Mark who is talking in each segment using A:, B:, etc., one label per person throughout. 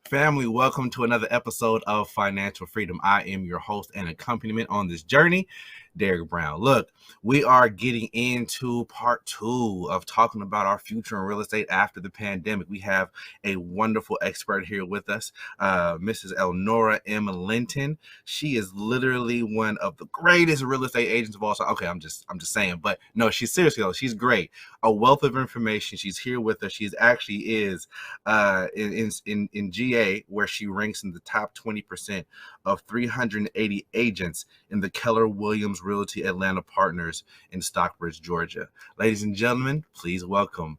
A: Family, welcome to another episode of Financial Freedom. I am your host and accompaniment on this journey, Derek Brown. Look, we are getting into part 2 of talking about our future in real estate after the pandemic. We have a wonderful expert here with us, Mrs. Elnora M. Linton. She is literally one of the greatest real estate agents of all time. Okay, I'm just saying, but no, she's seriously though. She's great. A wealth of information. She's here with us. She's actually is in GA, where she ranks in the top 20% of 380 agents in the Keller Williams Realty Atlanta Partners in Stockbridge, Georgia. Ladies and gentlemen, please welcome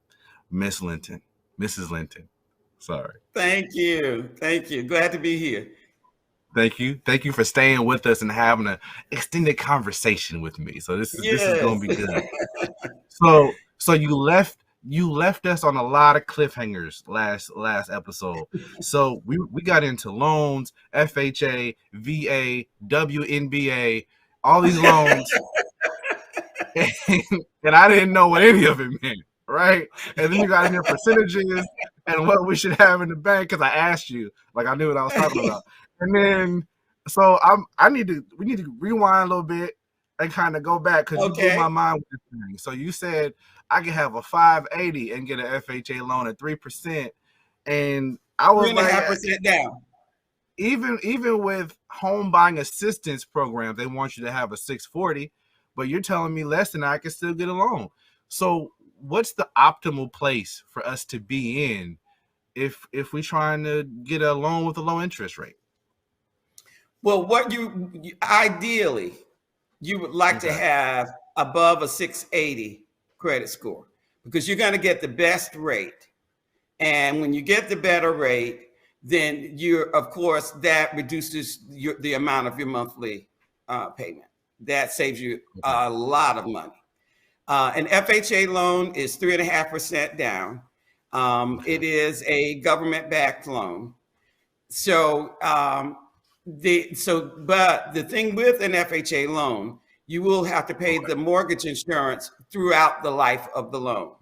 A: Miss Linton, Mrs. Linton. Sorry.
B: Thank you. Glad to be here.
A: Thank you for staying with us and having an extended conversation with me. So this is going to be good. So you left us on a lot of cliffhangers last episode. So we got into loans, FHA, VA, WNBA, all these loans, and I didn't know what any of it meant, right? And then you got into percentages and what we should have in the bank because I asked you, like I knew what I was talking about. And then so we need to rewind a little bit and kind of go back because you blew my mind with this thing. So you said I could have a 580 and get an FHA loan at 3%, and I was
B: 3.5% down.
A: Even with home buying assistance programs, they want you to have a 640, but you're telling me less than that, I can still get a loan. So what's the optimal place for us to be in if we're trying to get a loan with a low interest rate?
B: Well, what you ideally you would like to have above a 680 credit score, because you're going to get the best rate. And when you get the better rate, then of course, that reduces the amount of your monthly payment. That saves you a lot of money. An FHA loan is 3.5% down. It is a government-backed loan. But the thing with an FHA loan, you will have to pay the mortgage insurance throughout the life of the loan.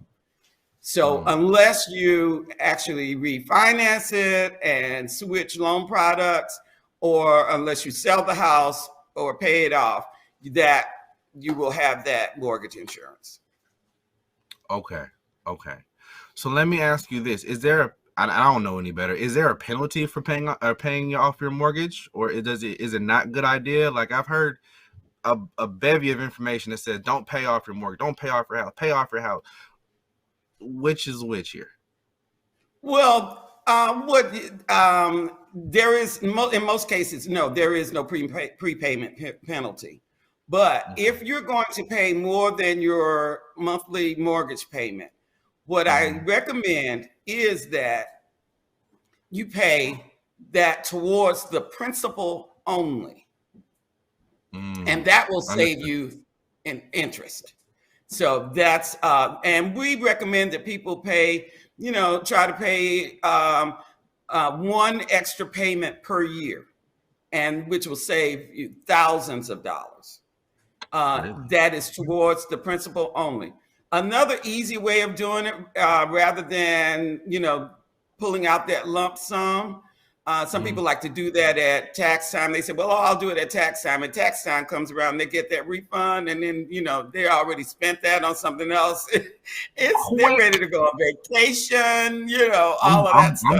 B: So unless you actually refinance it and switch loan products, or unless you sell the house or pay it off, that you will have that mortgage insurance.
A: Okay. So let me ask you this. I don't know any better. Is there a penalty for paying off your mortgage, or is it not a good idea? Like I've heard a bevy of information that says don't pay off your mortgage, don't pay off your house, pay off your house. Which is which here?
B: Well, there is in most cases, no, there is no prepayment penalty. But if you're going to pay more than your monthly mortgage payment, what I recommend is that you pay that towards the principal only. And that will save you in interest. So that's, and we recommend that people pay, try to pay one extra payment per year, and which will save you thousands of dollars. That is towards the principal only. Another easy way of doing it, rather than, pulling out that lump sum, some people like to do that at tax time. They say, well, I'll do it at tax time. And tax time comes around, they get that refund, and then, they already spent that on something else. They're ready to go on vacation, all of that stuff.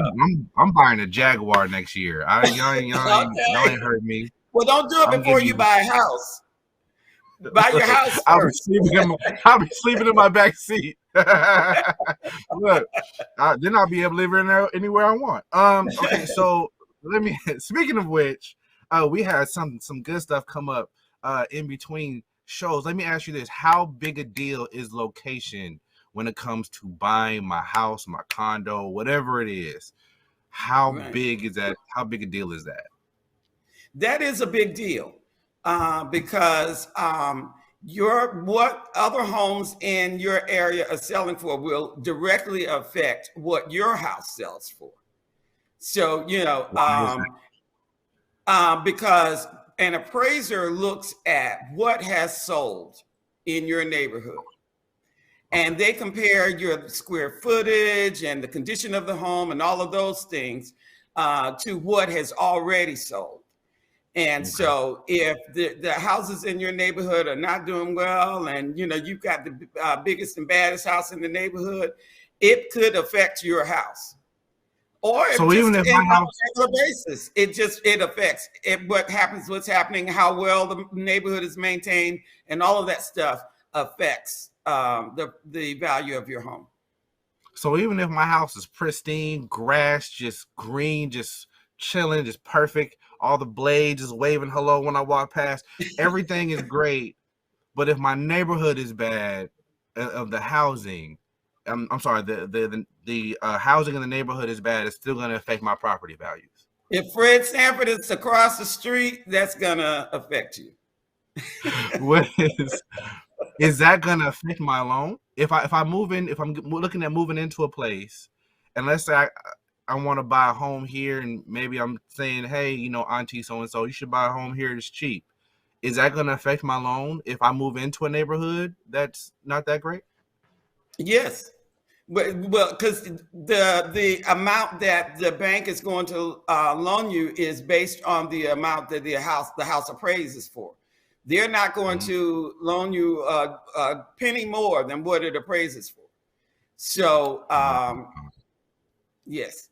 A: I'm buying a Jaguar next year. Y'all ain't heard me.
B: Well, don't do it before you buy a house. Buy your house first.
A: I'll be sleeping in my back seat. Look, then I'll be able to live in there anywhere I want. Okay, so speaking of which, we had some good stuff come up in between shows. Let me ask you this: how big a deal is location when it comes to buying my house, my condo, whatever it is? How big is that? How big a deal is that?
B: That is a big deal. Because what other homes in your area are selling for will directly affect what your house sells for. So, because an appraiser looks at what has sold in your neighborhood, and they compare your square footage and the condition of the home and all of those things to what has already sold. And
A: Okay.
B: so if the houses in your neighborhood are not doing well, and you've got the biggest and baddest house in the neighborhood, it could affect your house. Or if
A: So even
B: just
A: if
B: in
A: my
B: on
A: house,
B: a regular basis, it affects it. What's happening, how well the neighborhood is maintained, and all of that stuff affects the value of your home.
A: so even if my house is pristine, grass just green, just chilling, just perfect, all the blades just waving hello when I walk past, everything is great. But if my neighborhood is bad, of the housing, I'm sorry, the housing in the neighborhood is bad, it's still going to affect my property values.
B: If Fred Sanford is across the street, that's gonna affect you.
A: What is that going to affect my loan? If I move in, if I'm looking at moving into a place, and let's say I want to buy a home here, and maybe I'm saying, hey, auntie so and so, you should buy a home here. It's cheap. Is that going to affect my loan if I move into a neighborhood that's not that great?
B: Yes. Well, because the amount that the bank is going to loan you is based on the amount that the house appraises for. They're not going
A: Mhm.
B: to loan you a penny more than what it appraises for. So yes,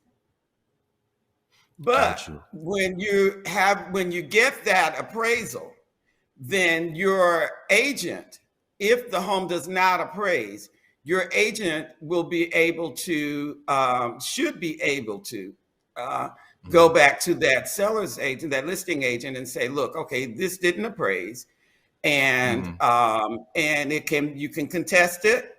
A: Got
B: but
A: you.
B: when you get that appraisal, then your agent, if the home does not appraise, your agent will be able to, should be able to go
A: Mhm.
B: back to that seller's agent, that listing agent, and say, look, okay, this didn't appraise, and
A: Mhm.
B: you can contest it,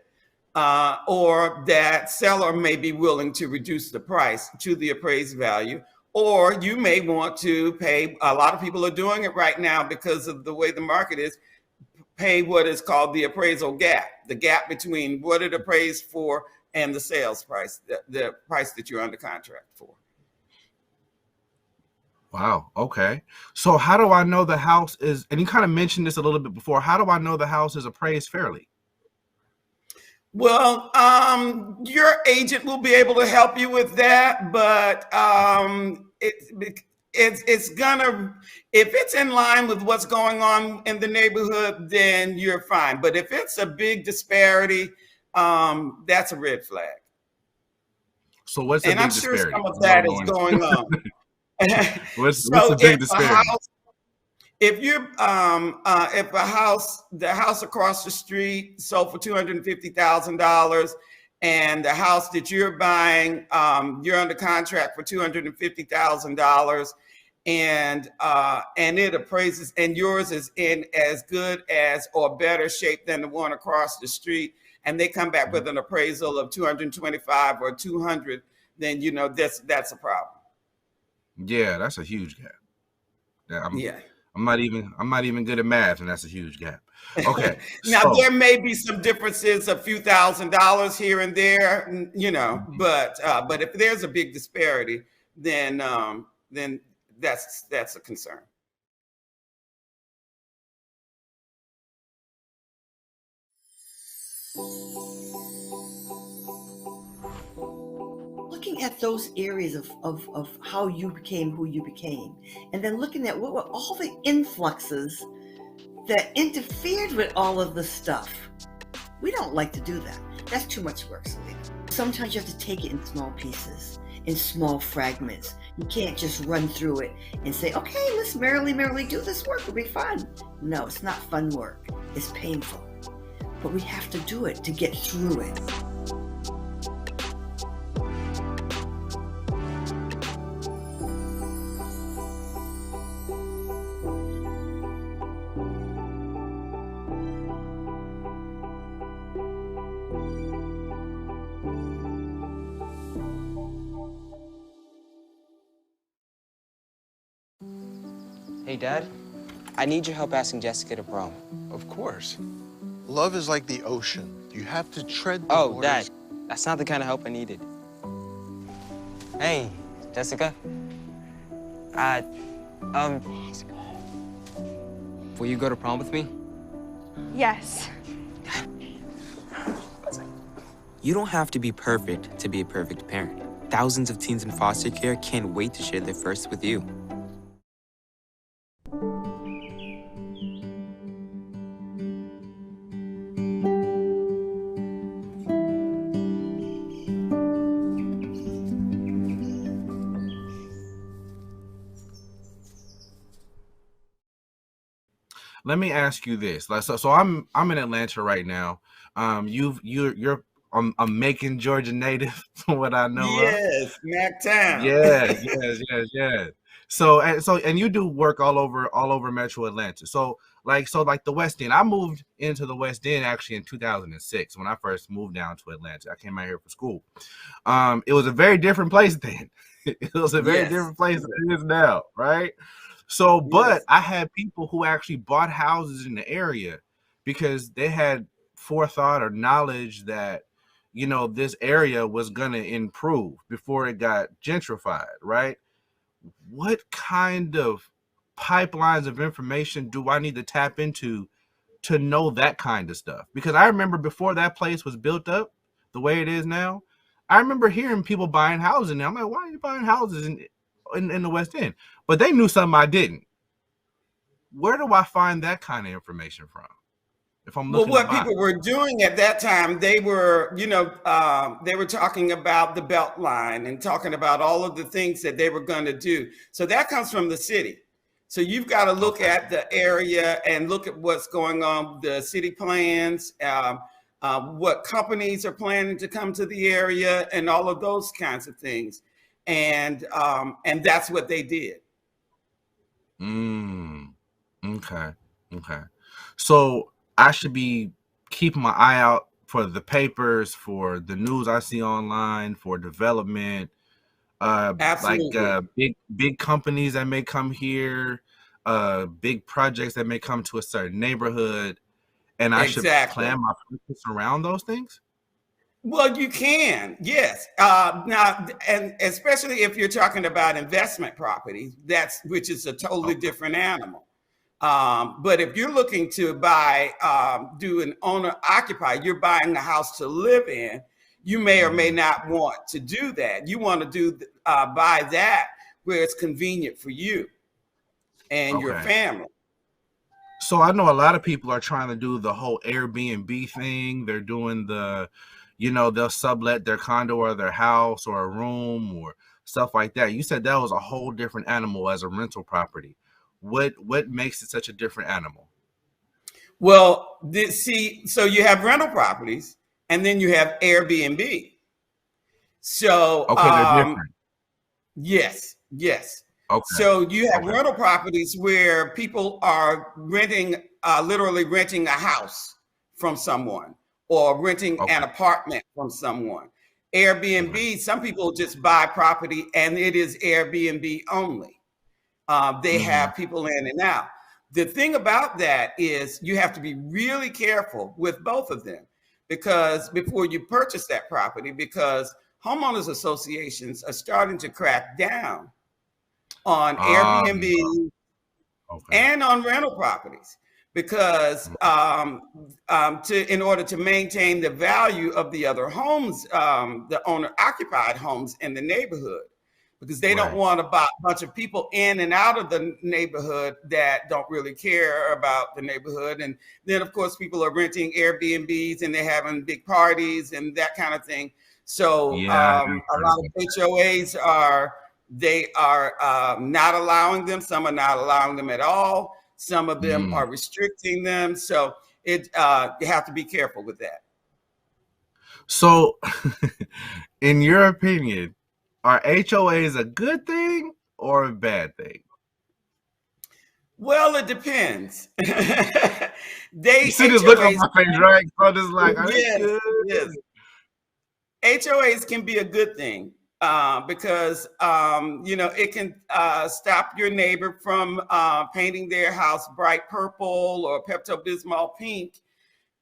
B: or that seller may be willing to reduce the price to the appraised value. Or you may want to pay, a lot of people are doing it right now because of the way the market is, pay what is called the appraisal gap, the gap between what it appraised for and the sales price, the price that you're under contract for.
A: Wow. Okay. So how do I know the house is, and you kind of mentioned this a little bit before, how do I know the house is appraised fairly?
B: Well, your agent will be able to help you with that, but it's gonna, if it's in line with what's going on in the neighborhood, then you're fine. But if it's a big disparity, that's a red flag.
A: So what's a
B: And I'm
A: big
B: sure
A: disparity?
B: some of
A: Without
B: that is
A: going
B: going on.
A: what's
B: So
A: a big disparity?
B: if the house across the street sold for $250,000, and the house that you're buying, you're under contract for $250,000, and it appraises, and yours is in as good as or better shape than the one across the street, and they come back
A: Mhm.
B: with an appraisal of 225 or 200, then that's a problem.
A: Yeah, that's a huge gap. Yeah,
B: Yeah.
A: I'm not even good at math, and that's a huge gap. Okay.
B: Now
A: So
B: there may be some differences, a few $1,000s here and there,
A: mhm.
B: but if there's a big disparity, then that's a concern.
C: Looking at those areas of how you became who you became, and then looking at what were all the influxes that interfered with all of the stuff. We don't like to do that. That's too much work, Selena. Sometimes you have to take it in small pieces, in small fragments. You can't just run through it and say, okay, let's merrily do this work. It'll be fun. No, it's not fun work. It's painful. But we have to do it to get through it.
D: Hey, Dad. I need your help asking Jessica to prom.
E: Of course. Love is like the ocean. You have to tread the
D: Oh,
E: waters.
D: Dad. That's not the kind of help I needed. Hey, Jessica. Will you go to prom with me?
F: Yes.
D: You don't have to be perfect to be a perfect parent.
G: thousands of teens in foster care can't wait to share their first with you.
A: Let me ask you this. Like, so I'm in Atlanta right now. You're a Macon, Georgia native, from what I know of.
B: Yes, Mactown.
A: Yes. So you do work all over Metro Atlanta. So like the West End. I moved into the West End actually in 2006 when I first moved down to Atlanta. I came out here for school. It was a very different place then. It was a very different place than it is now, right? So, but I had people who actually bought houses in the area because they had forethought or knowledge that, you know, this area was going to improve before it got gentrified, right? What kind of pipelines of information do I need to tap into to know that kind of stuff? Because I remember before that place was built up the way it is now, I remember hearing people buying houses and I'm like, why are you buying houses in the West End? But they knew something I didn't. Where do I find that kind of information from? If I'm looking
B: what people were doing at that time, they were, they were talking about the Beltline and talking about all of the things that they were going to do. So that comes from the city. So you've got to look at the area and look at what's going on, the city plans, what companies are planning to come to the area, and all of those kinds of things. And that's what they did.
A: Okay. So I should be keeping my eye out for the papers, for the news I see online, for development,
B: Absolutely.
A: like big companies that may come here, big projects that may come to a certain neighborhood, and I should plan my purchase around those things.
B: Well, you can, yes. Now, and especially if you're talking about investment properties, which is a totally different animal. But if you're looking to buy, do an owner occupy, you're buying a house to live in, you may or may not want to do that. You want to buy that where it's convenient for you and your family.
A: So I know a lot of people are trying to do the whole Airbnb thing. They're doing they'll sublet their condo or their house or a room or stuff like that. You said that was a whole different animal as a rental property. What makes it such a different animal?
B: Well, so you have rental properties and then you have Airbnb. So
A: they're different.
B: Yes.
A: Okay.
B: So you have rental properties where people are literally renting a house from someone or renting an apartment from someone. Airbnb, some people just buy property and it is Airbnb only. They have people in and out. The thing about that is you have to be really careful with both of them because before you purchase that property, because homeowners associations are starting to crack down on Airbnb and on rental properties because in order to maintain the value of the other homes, the owner occupied homes in the neighborhood. Because they don't want a bunch of people in and out of the neighborhood that don't really care about the neighborhood. And then, of course, people are renting Airbnbs and they're having big parties and that kind of thing. So a lot of HOAs are not allowing them. Some are not allowing them at all. Some of them are restricting them. So you have to be careful with that.
A: So in your opinion, are HOAs a good thing or a bad thing?
B: Well, it depends.
A: You see this look on my face, right? So just like,
B: yes. HOAs can be a good thing because it can stop your neighbor from painting their house bright purple or Pepto-Bismol pink,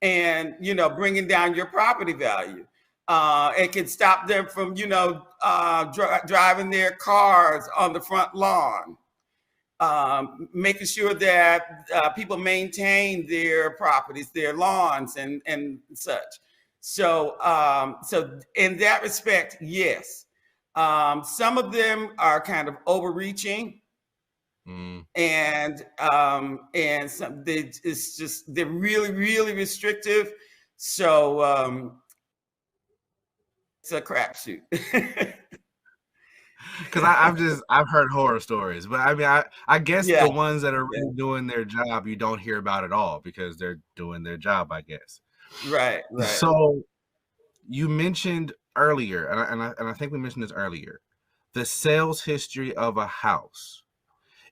B: and bringing down your property value. It can stop them from, driving their cars on the front lawn, making sure that people maintain their properties, their lawns and such. So in that respect, yes. Some of them are kind of overreaching,
A: Mm.
B: and some it's just they're really really restrictive. So it's a crapshoot.
A: Because I've heard horror stories, but I mean I guess
B: Yeah,
A: the ones that are
B: yeah,
A: really doing their job you don't hear about at all because they're doing their job, I guess.
B: right, right.
A: So you mentioned earlier, and I think we mentioned this earlier, the sales history of a house.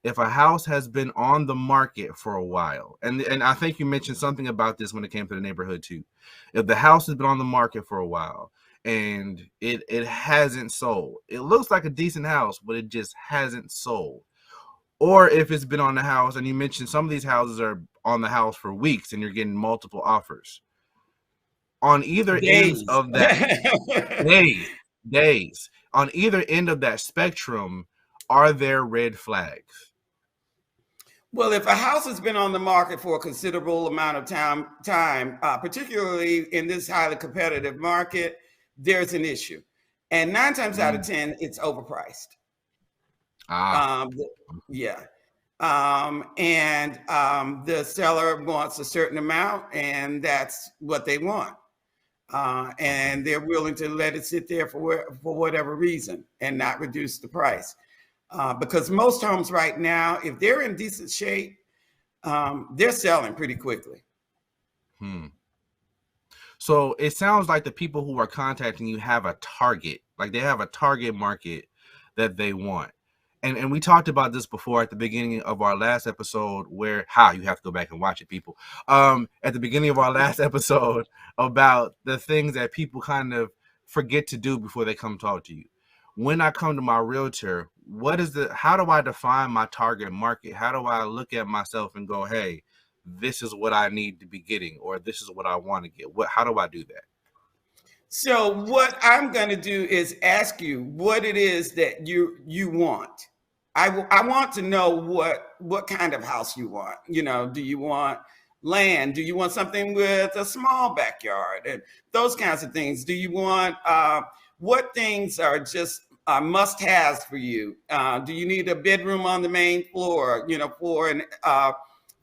A: If a house has been on the market for a while, and I think you mentioned something about this when it came to the neighborhood too. If the house has been on the market for a while and it hasn't sold, it looks like a decent house, but it just hasn't sold. Or if it's been on the house, and you mentioned some of these houses are on the house for weeks and you're getting multiple offers. On either ends
B: Days.
A: of that days, on either end of that spectrum, are there red flags?
B: Well, if a house has been on the market for a considerable amount of time, particularly in this highly competitive market, there's an issue. And 9 times out of 10, it's overpriced.
A: Ah,
B: Yeah. And the seller wants a certain amount, and that's what they want. And they're willing to let it sit there for whatever reason and not reduce the price. Because most homes right now, if they're in decent shape, they're selling pretty quickly.
A: So it sounds like the people who are contacting you have a target, like they have a target market that they want. And we talked about this before at the beginning of our last episode where you have to go back and watch it, people. At the beginning of our last episode about the things that people kind of forget to do before they come talk to you. When I come to my realtor, how do I define my target market? How do I look at myself and go, hey, this is what I need to be getting, or this is what I want to get? How do I do that?
B: So what I'm going to do is ask you what it is that you want. I want to know what kind of house you want. You know, do you want land? Do you want something with a small backyard and those kinds of things? Do you want what things are just must-haves for you? Do you need a bedroom on the main floor? You know,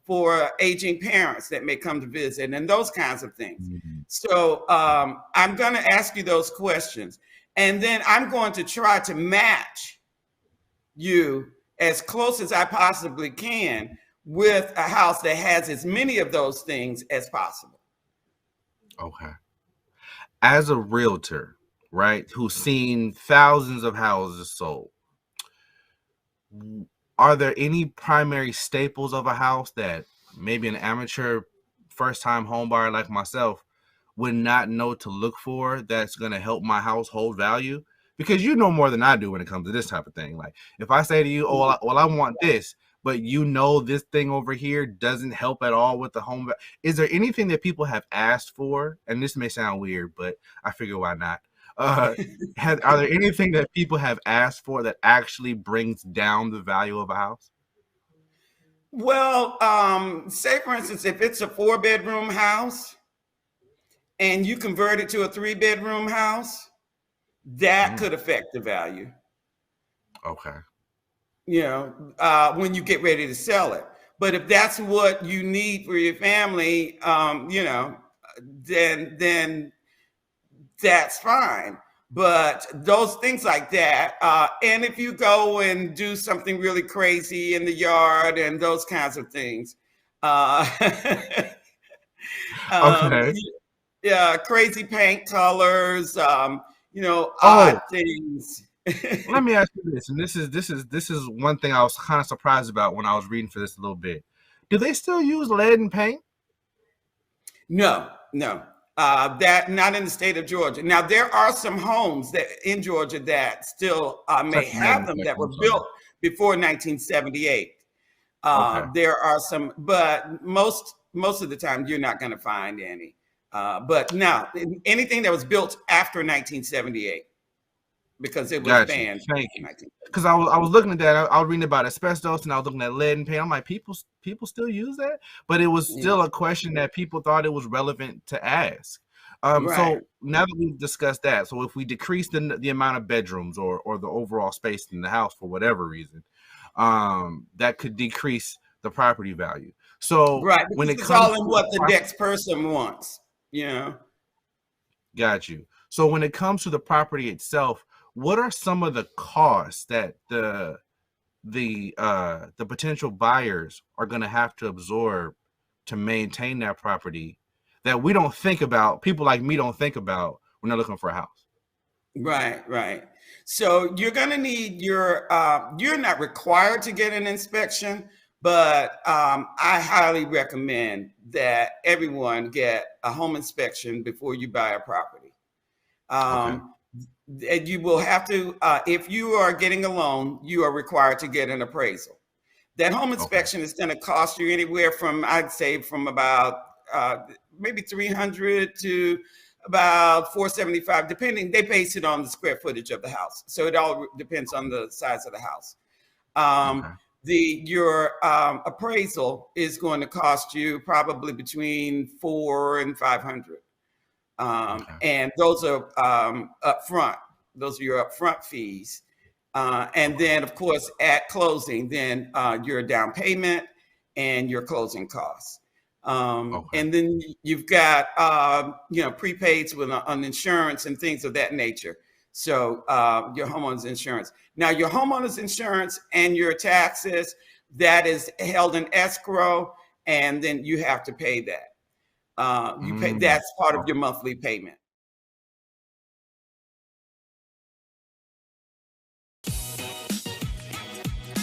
B: for aging parents that may come to visit and those kinds of things. Mm-hmm. So I'm going to ask you those questions, and then I'm going to try to match you as close as I possibly can with a house that has as many of those things as possible.
A: Okay. As a realtor, right, who's seen thousands of houses sold, are there any primary staples of a house that maybe an amateur first-time home buyer like myself would not know to look for that's going to help my household value? Because you know more than I do when it comes to this type of thing. Like if I say to you, oh, well, I want this, but you know this thing over here doesn't help at all with the home. Is there anything that people have asked for? And this may sound weird, but I figure why not? Are there anything that people have asked for that actually brings down the value of a house?
B: Well, say for instance, if it's a 4-bedroom house and you convert it to a 3-bedroom house, that could affect the value.
A: Okay.
B: You know, when you get ready to sell it. But if that's what you need for your family, you know, then that's fine. But those things like that, and if you go and do something really crazy in the yard and those kinds of things,
A: Okay.
B: Yeah, crazy paint colors, you know, odd things.
A: Let me ask you this, and this is one thing I was kind of surprised about when I was reading for this a little bit. Do they still use lead in paint?
B: No. That not in the state of Georgia. Now there are some homes that in Georgia that still may have them that were built before 1978. Okay. There are some, but most of the time you're not going to find any. But now anything that was built after 1978, because it was banned.
A: Thank you. Because I was looking at that. I was reading about asbestos, and I was looking at lead and paint. I'm like, people still use that, but it was still a question that people thought it was relevant to ask.
B: Right.
A: So now that we've discussed that, so if we decrease the amount of bedrooms or the overall space in the house for whatever reason, that could decrease the property value. So
B: Right.
A: when
B: Because
A: it
B: it's
A: comes
B: all in
A: to
B: what the next person wants, you know.
A: got you. So when it comes to the property itself, what are some of the costs that the potential buyers are going to have to absorb to maintain that property that we don't think about, people like me don't think about when they're looking for a house?
B: Right, right. So you're going to need you're not required to get an inspection, but I highly recommend that everyone get a home inspection before you buy a property.
A: Okay.
B: And you will have to, if you are getting a loan, you are required to get an appraisal. That home inspection is going to cost you anywhere from, I'd say, from about maybe 300 to about 475, depending. They base it on the square footage of the house, so it all depends on the size of the house.
A: Okay.
B: Your appraisal is going to cost you probably between 400 and 500.
A: Okay.
B: And those are upfront. Those are your upfront fees. And then, of course, at closing, then your down payment and your closing costs.
A: Okay.
B: And then you've got, prepaids with on insurance and things of that nature. So your homeowner's insurance. Now, your homeowner's insurance and your taxes, that is held in escrow, and then you have to pay that. You pay, that's part of your monthly payment.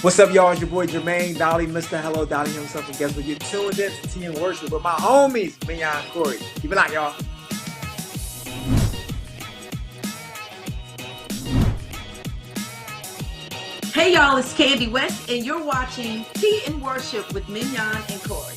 H: What's up, y'all? It's your boy Jermaine Dolly, Mr. Hello Dolly himself, and guess what? You're tuned in to Tea and Worship with my homies, Mignon and Corey. Keep it out, y'all.
I: Hey, y'all, it's Candy West, and you're watching Tea and Worship with Mignon and Corey.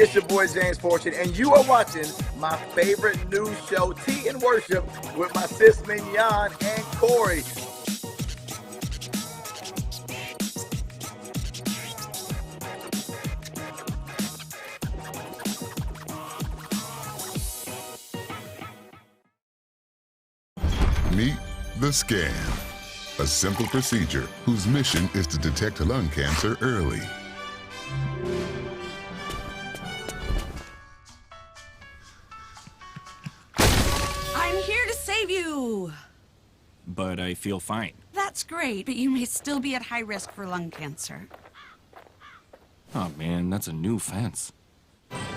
H: It's your boy James Fortune, and you are watching my favorite news show, Tea and Worship, with my sis Mignon and Corey.
J: Meet the Scan, a simple procedure whose mission is to detect lung cancer early.
K: I'm here to save you.
L: But I feel fine.
K: That's great, but you may still be at high risk for lung cancer.
L: Oh man, that's a new fence.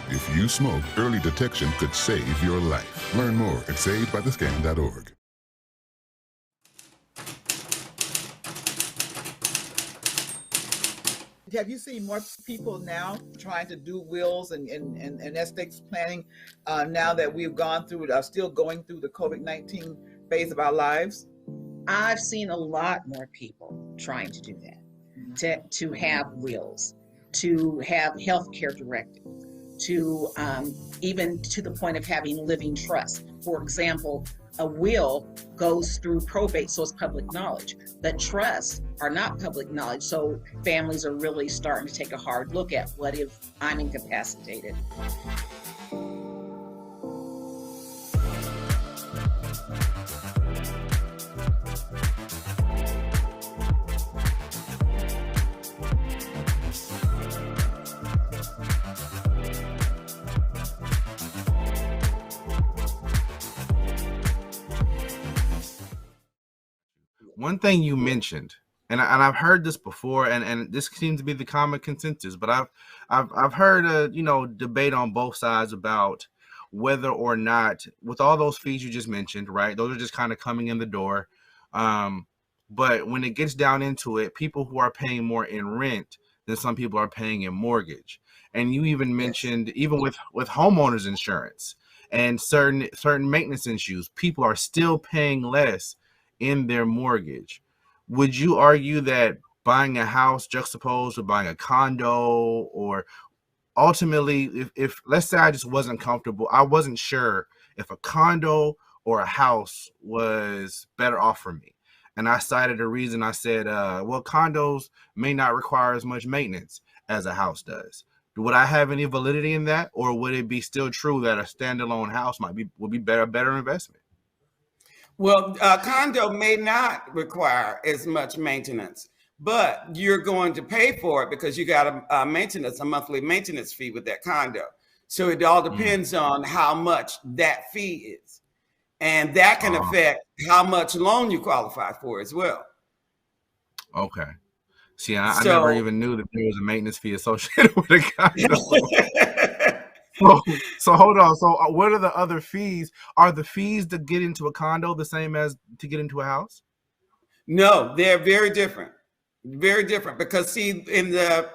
J: If you smoke, early detection could save your life. Learn more at savedbythescan.org.
M: Have you seen more people now trying to do wills and estate planning now that we've gone through, are still going through the COVID-19 phase of our lives?
N: I've seen a lot more people trying to do that, to have wills, to have healthcare directives, to even to the point of having living trust. For example, a will goes through probate, so it's public knowledge. But trusts are not public knowledge, so families are really starting to take a hard look at what if I'm incapacitated.
A: One thing you mentioned, and I've heard this before, and this seems to be the common consensus, but I've heard a debate on both sides about whether or not, with all those fees you just mentioned, right? Those are just kind of coming in the door. But when it gets down into it, people who are paying more in rent than some people are paying in mortgage. And you even mentioned, even with homeowners insurance and certain maintenance issues, people are still paying less in their mortgage. Would you argue that buying a house juxtaposed with buying a condo, or ultimately, if let's say I just wasn't comfortable, I wasn't sure if a condo or a house was better off for me. And I cited a reason. I said, well, condos may not require as much maintenance as a house does. Would I have any validity in that, or would it be still true that a standalone house would be better investment?
B: Well, a condo may not require as much maintenance, but you're going to pay for it because you got a monthly maintenance fee with that condo. So it all depends on how much that fee is. And that can affect how much loan you qualify for as well.
A: Okay. See, I never even knew that there was a maintenance fee associated with a condo. So hold on. So what are the other fees? Are the fees to get into a condo the same as to get into a house?
B: No, they're very different. Very different, because see, in the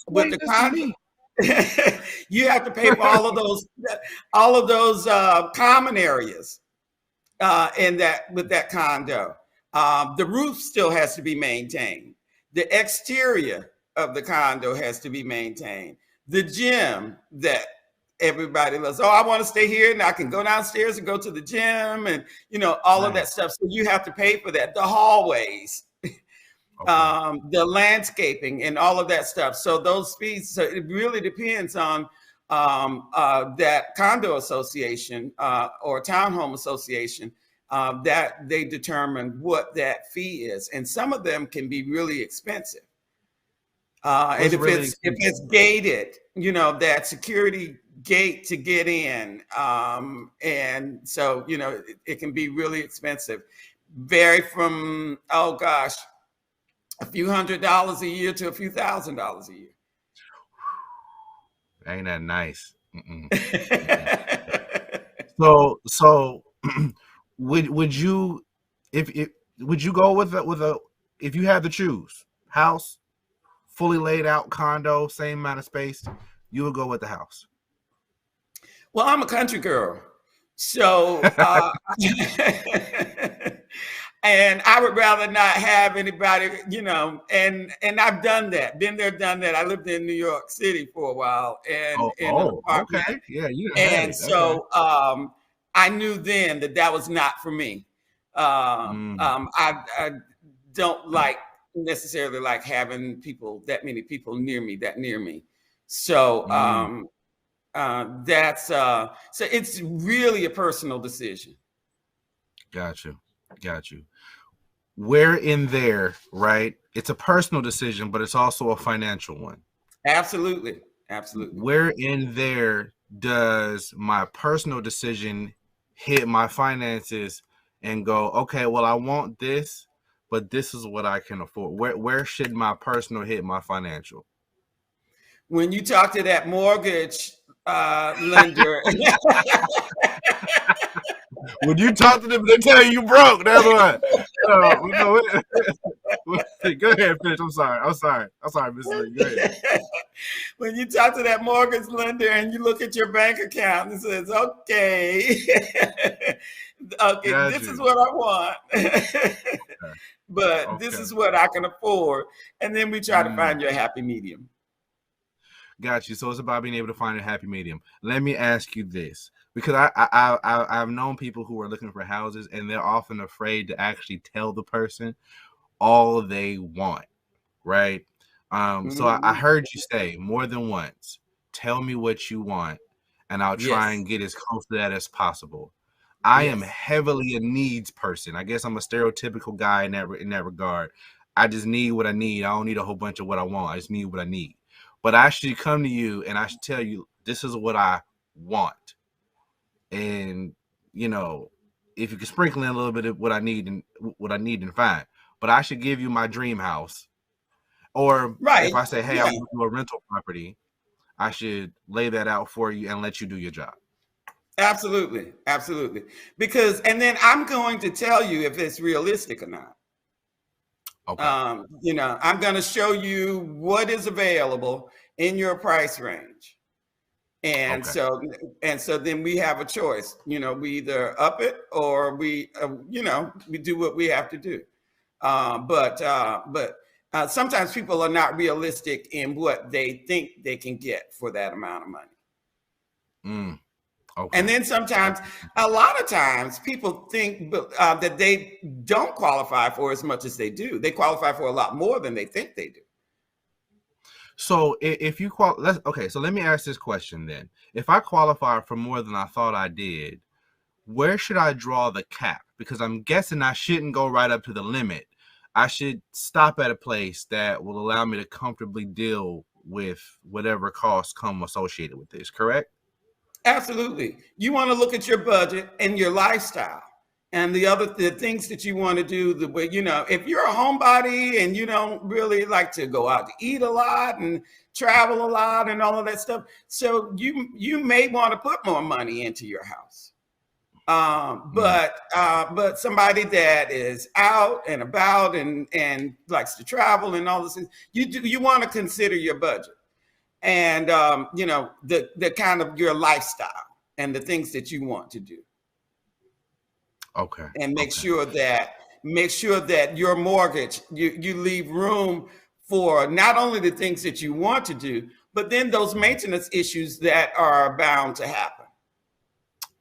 B: with the condo, you have to pay for all of those common areas in that with that condo. The roof still has to be maintained. The exterior of the condo has to be maintained. The gym that everybody loves. Oh, I want to stay here and I can go downstairs and go to the gym, and all of that stuff. So you have to pay for that. The hallways. The landscaping and all of that stuff. So those fees, so it really depends on that condo association or townhome association that they determine what that fee is. And some of them can be really expensive. And if it's gated, that security gate to get in. And so, it can be really expensive. Vary from, oh gosh, a few $100s a year to a few $1,000s a year.
A: Ain't that nice? So would you go with a if you had to choose house, fully laid out condo, same amount of space, you would go with the house?
B: Well, I'm a country girl, so and I would rather not have anybody, and I've done that, been there, done that. I lived in New York City for a while, and
A: okay, yeah,
B: and so I knew then that was not for me. I don't necessarily like having that many people near me. So so it's really a personal decision.
A: Got you. Where in there, right? It's a personal decision, but it's also a financial one.
B: Absolutely.
A: Where in there does my personal decision hit my finances and go, okay, well, I want this, but this is what I can afford? Where should my personal hit my financial?
B: When you talk to that mortgage lender.
A: When you talk to them, they tell you broke. That's what. Go ahead, finish. I'm sorry, Mr. Lee. Go ahead.
B: When you talk to that mortgage lender and you look at your bank account and says, okay, this is what I want, but this is what I can afford. And then we try to find your happy medium.
A: Got you. So it's about being able to find a happy medium. Let me ask you this, because I've known people who are looking for houses and they're often afraid to actually tell the person all they want, right? So I heard you say more than once, tell me what you want and I'll try and get as close to that as possible. I am heavily a needs person. I guess I'm a stereotypical guy in that regard. I just need what I need. I don't need a whole bunch of what I want. I just need what I need. But I should come to you and I should tell you, this is what I want. And, if you can sprinkle in a little bit of what I need, and fine. But I should give you my dream house. Or if I say, hey, I want to do a rental property, I should lay that out for you and let you do your job.
B: Absolutely. Because, and then I'm going to tell you if it's realistic or not. Okay. I'm going to show you what is available in your price range. And so then we have a choice, we either up it or we do what we have to do. But sometimes people are not realistic in what they think they can get for that amount of money.
A: Okay.
B: And then sometimes, a lot of times, people think that they don't qualify for as much as they do. They qualify for a lot more than they think they do.
A: So if you so let me ask this question then. If I qualify for more than I thought I did, where should I draw the cap? Because I'm guessing I shouldn't go right up to the limit. I should stop at a place that will allow me to comfortably deal with whatever costs come associated with this, correct?
B: Absolutely. You want to look at your budget and your lifestyle and the things that you want to do. The way, if you're a homebody and you don't really like to go out to eat a lot and travel a lot and all of that stuff, so you may want to put more money into your house. But somebody that is out and about and likes to travel and all this, you want to consider your budget. And the kind of your lifestyle and the things that you want to do.
A: Okay.
B: And make sure that your mortgage, you leave room for not only the things that you want to do, but then those maintenance issues that are bound to happen.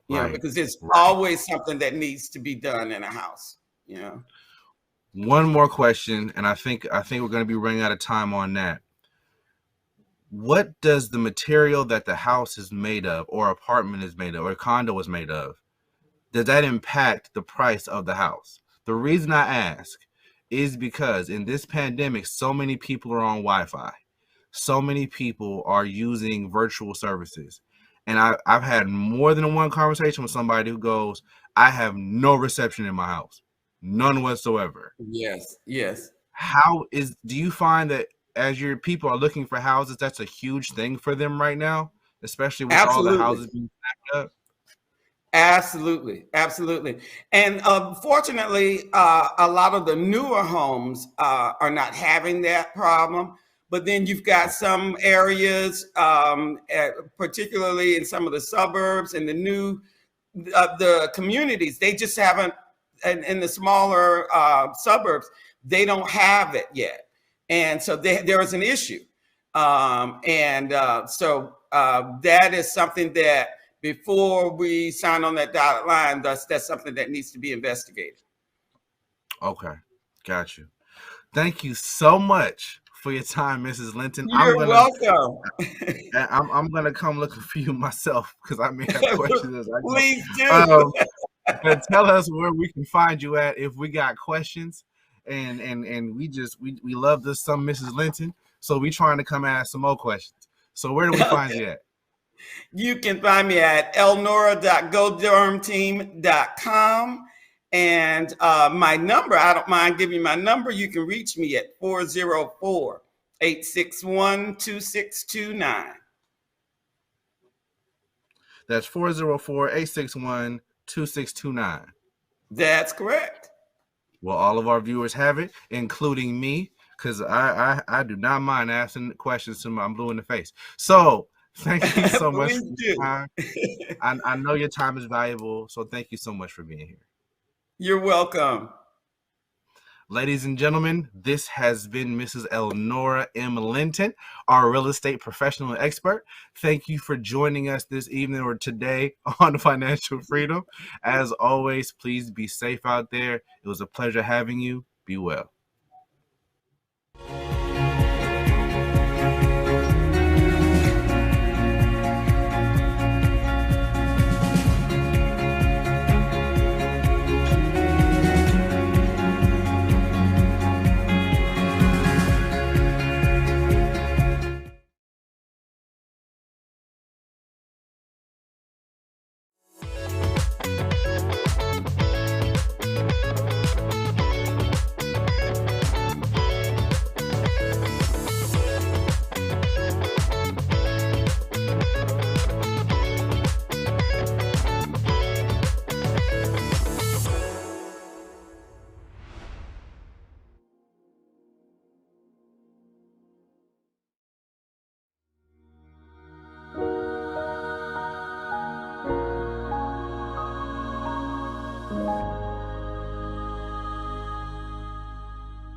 B: Because there's always something that needs to be done in a house.
A: One more question, and I think we're going to be running out of time on that. What does the material that the house is made of, or apartment is made of, or condo is made of, does that impact the price of the house? The reason I ask is because in this pandemic, so many people are on Wi-Fi. So many people are using virtual services. And I've had more than one conversation with somebody who goes, I have no reception in my house. None whatsoever.
B: Yes.
A: Do you find that as your people are looking for houses, that's a huge thing for them right now, especially with all the houses being stacked up?
B: Absolutely. And fortunately, a lot of the newer homes are not having that problem. But then you've got some areas, particularly in some of the suburbs and the communities, they just haven't, in the smaller suburbs, they don't have it yet. And so there is an issue. So that is something that before we sign on that dotted line, that's something that needs to be investigated.
A: Okay, got you. Thank you so much for your time, Mrs. Linton.
B: You're welcome.
A: I'm going to come looking for you myself because I may have questions as I go.
B: Please do.
A: But tell us where we can find you at if we got questions. And we love this some Mrs. Linton, so we trying to come ask some more questions. So where do we find you at?
B: You can find me at elnora.godurhamteam.com, and my number, I don't mind giving you my number. You can reach me at 404-861-2629.
A: That's 404-861-2629.
B: That's correct.
A: Well, all of our viewers have it, including me, because I do not mind asking questions to I'm blue in the face. So thank you so much for your time. I know your time is valuable, so thank you so much for being here.
B: You're welcome.
A: Ladies and gentlemen, this has been Mrs. Elnora M. Linton, our real estate professional and expert. Thank you for joining us this evening or today on Financial Freedom. As always, please be safe out there. It was a pleasure having you. Be well.